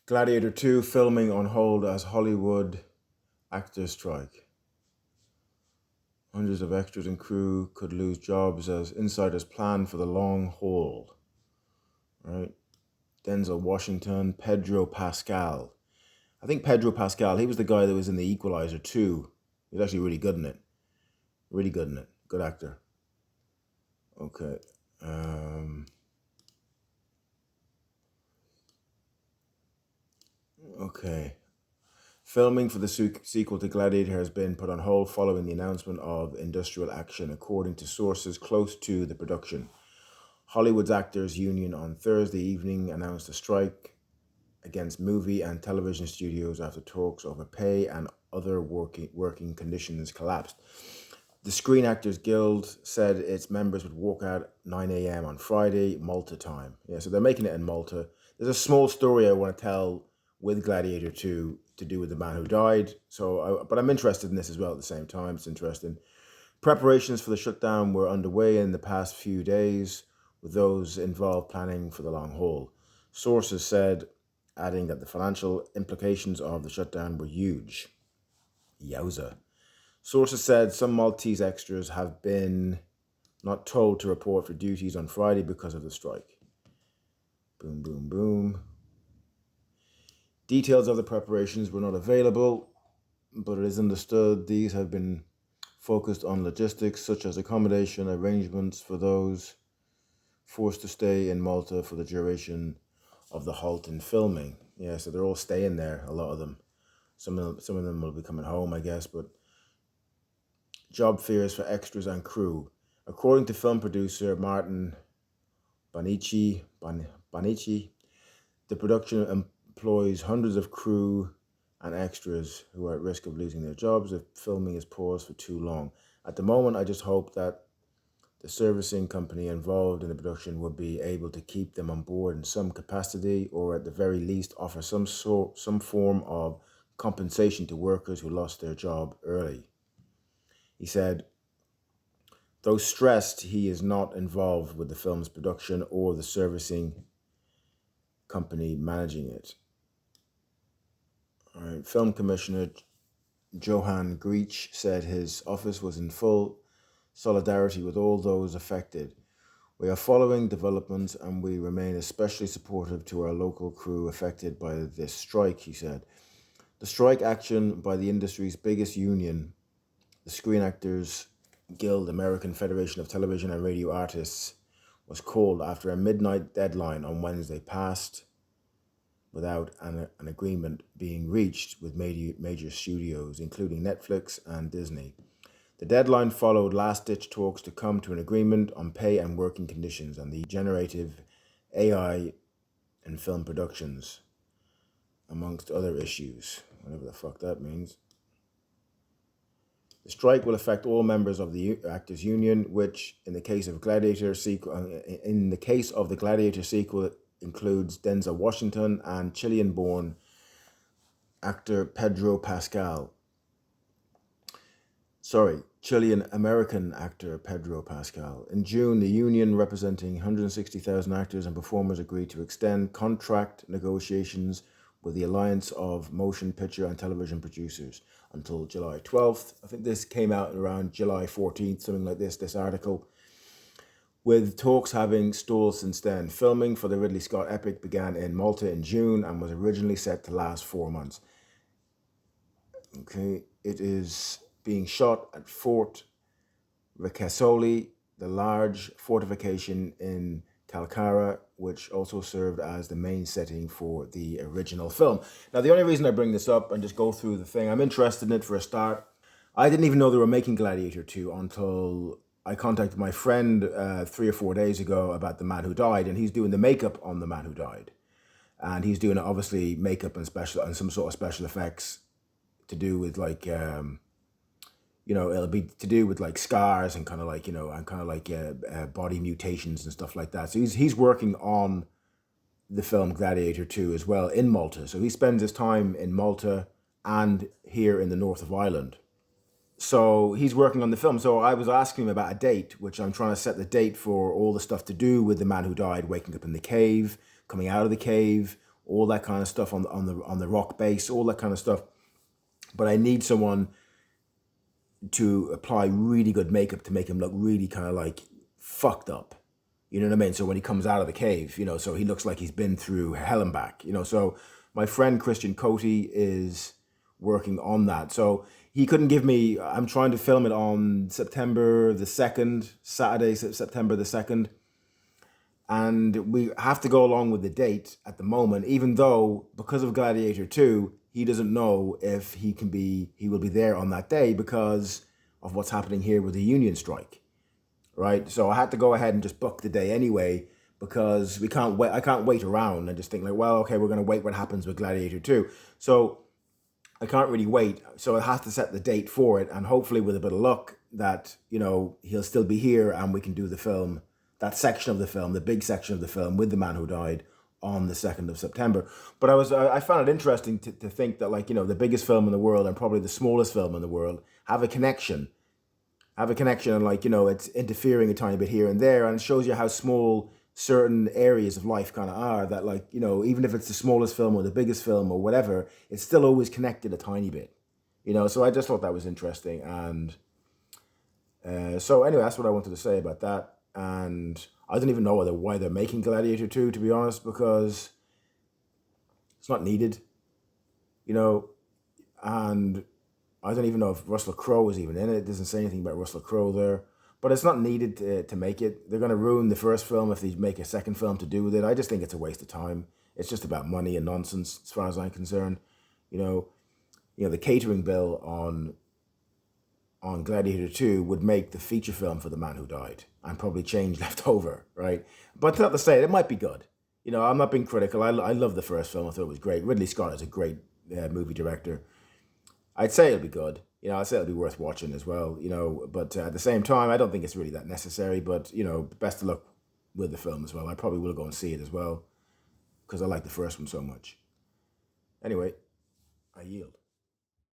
Gladiator II filming on hold as Hollywood actors strike. Hundreds of extras and crew could lose jobs as insiders plan for the long haul. Right? Denzel Washington, Pedro Pascal. I think Pedro Pascal, he was the guy that was in The Equalizer 2. He was actually really good in it. Really good in it. Good actor. Okay. Okay. Filming for the sequel to Gladiator has been put on hold following the announcement of industrial action, according to sources close to the production. Hollywood's Actors Union on Thursday evening announced a strike against movie and television studios after talks over pay and other working conditions collapsed. The Screen Actors Guild said its members would walk out at 9 a.m. on Friday, Malta time. Yeah, so they're making it in Malta. There's a small story I want to tell with Gladiator 2 to do with the man who died. But I'm interested in this as well at the same time. It's interesting. Preparations for the shutdown were underway in the past few days, with those involved planning for the long haul. Sources said, adding that the financial implications of the shutdown were huge. Yowza. Sources said some Maltese extras have been not told to report for duties on Friday because of the strike. Boom, boom, boom. Details of the preparations were not available, but it is understood these have been focused on logistics such as accommodation arrangements for those forced to stay in Malta for the duration of the halt in filming. Yeah, so they're all staying there, a lot of them. Some of them will be coming home, I guess, but job fears for extras and crew. According to film producer Martin Bonici, the production employs hundreds of crew and extras who are at risk of losing their jobs if filming is paused for too long. At the moment, I just hope that the servicing company involved in the production would be able to keep them on board in some capacity, or at the very least offer some form of compensation to workers who lost their job early. He said, though stressed, he is not involved with the film's production or the servicing company managing it. All right. Film Commissioner Johan Greach said his office was in full solidarity with all those affected. We are following developments and we remain especially supportive to our local crew affected by this strike, he said. The strike action by the industry's biggest union, the Screen Actors Guild American Federation of Television and Radio Artists, was called after a midnight deadline on Wednesday passed without an agreement being reached with major studios, including Netflix and Disney. The deadline followed last-ditch talks to come to an agreement on pay and working conditions and the generative AI in film productions, amongst other issues, whatever the fuck that means. The strike will affect all members of the Actors Union, which, in the case of the Gladiator sequel, includes Denzel Washington and Chilean-born actor Pedro Pascal. Chilean-American actor Pedro Pascal. In June, the union representing 160,000 actors and performers agreed to extend contract negotiations with the Alliance of Motion Picture and Television Producers until July 12th. I think this came out around July 14th, something like this article, with talks having stalled since then. Filming for the Ridley Scott epic began in Malta in June and was originally set to last 4 months. Okay, it is being shot at Fort Ricasoli, the large fortification in Calcara, which also served as the main setting for the original film. Now, the only reason I bring this up and just go through the thing, I'm interested in it for a start. I didn't even know they were making Gladiator 2 until I contacted my friend 3 or 4 days ago about the man who died, and he's doing the makeup on the man who died. And he's doing obviously makeup and some sort of special effects to do with like, it'll be to do with like scars and kind of like, body mutations and stuff like that. So he's working on the film Gladiator 2 as well in Malta. So he spends his time in Malta and here in the north of Ireland. So he's working on the film. So I was asking him about a date, which I'm trying to set the date for all the stuff to do with the man who died, waking up in the cave, coming out of the cave, all that kind of stuff on the rock bass, all that kind of stuff. But I need someone to apply really good makeup to make him look really kind of like fucked up. You know what I mean? So when he comes out of the cave, so he looks like he's been through hell and back. So my friend Christian Coty is working on that. So he couldn't give me, I'm trying to film it on September the 2nd, Saturday, September the 2nd. And we have to go along with the date at the moment, even though because of Gladiator II, he doesn't know if he will be there on that day because of what's happening here with the union strike, right? So I had to go ahead and just book the day anyway because we can't wait. I can't wait around and just think like, well, okay, we're going to wait what happens with Gladiator II. So I can't really wait. So I have to set the date for it. And hopefully with a bit of luck that, he'll still be here and we can do the film, that section of the film, the big section of the film with the man who died on the 2nd of September. But I found it interesting to think that the biggest film in the world and probably the smallest film in the world have a connection and it's interfering a tiny bit here and there. And it shows you how small certain areas of life kind of are that even if it's the smallest film or the biggest film or whatever, it's still always connected a tiny bit, so I just thought that was interesting. And so anyway, that's what I wanted to say about that. And I don't even know why they're making Gladiator 2, to be honest, because it's not needed, and I don't even know if Russell Crowe is even in it. It doesn't say anything about Russell Crowe there. But it's not needed to make it. They're going to ruin the first film if they make a second film to do with it. I just think it's a waste of time. It's just about money and nonsense, as far as I'm concerned. The catering bill on Gladiator 2 would make the feature film for The Man Who Died and probably change left over, right? But not to say it might be good. I'm not being critical. I love the first film. I thought it was great. Ridley Scott is a great movie director. I'd say it'll be good. I'd say it'll be worth watching as well, but at the same time, I don't think it's really that necessary, but, best of luck with the film as well. I probably will go and see it as well because I like the first one so much. Anyway, I yield.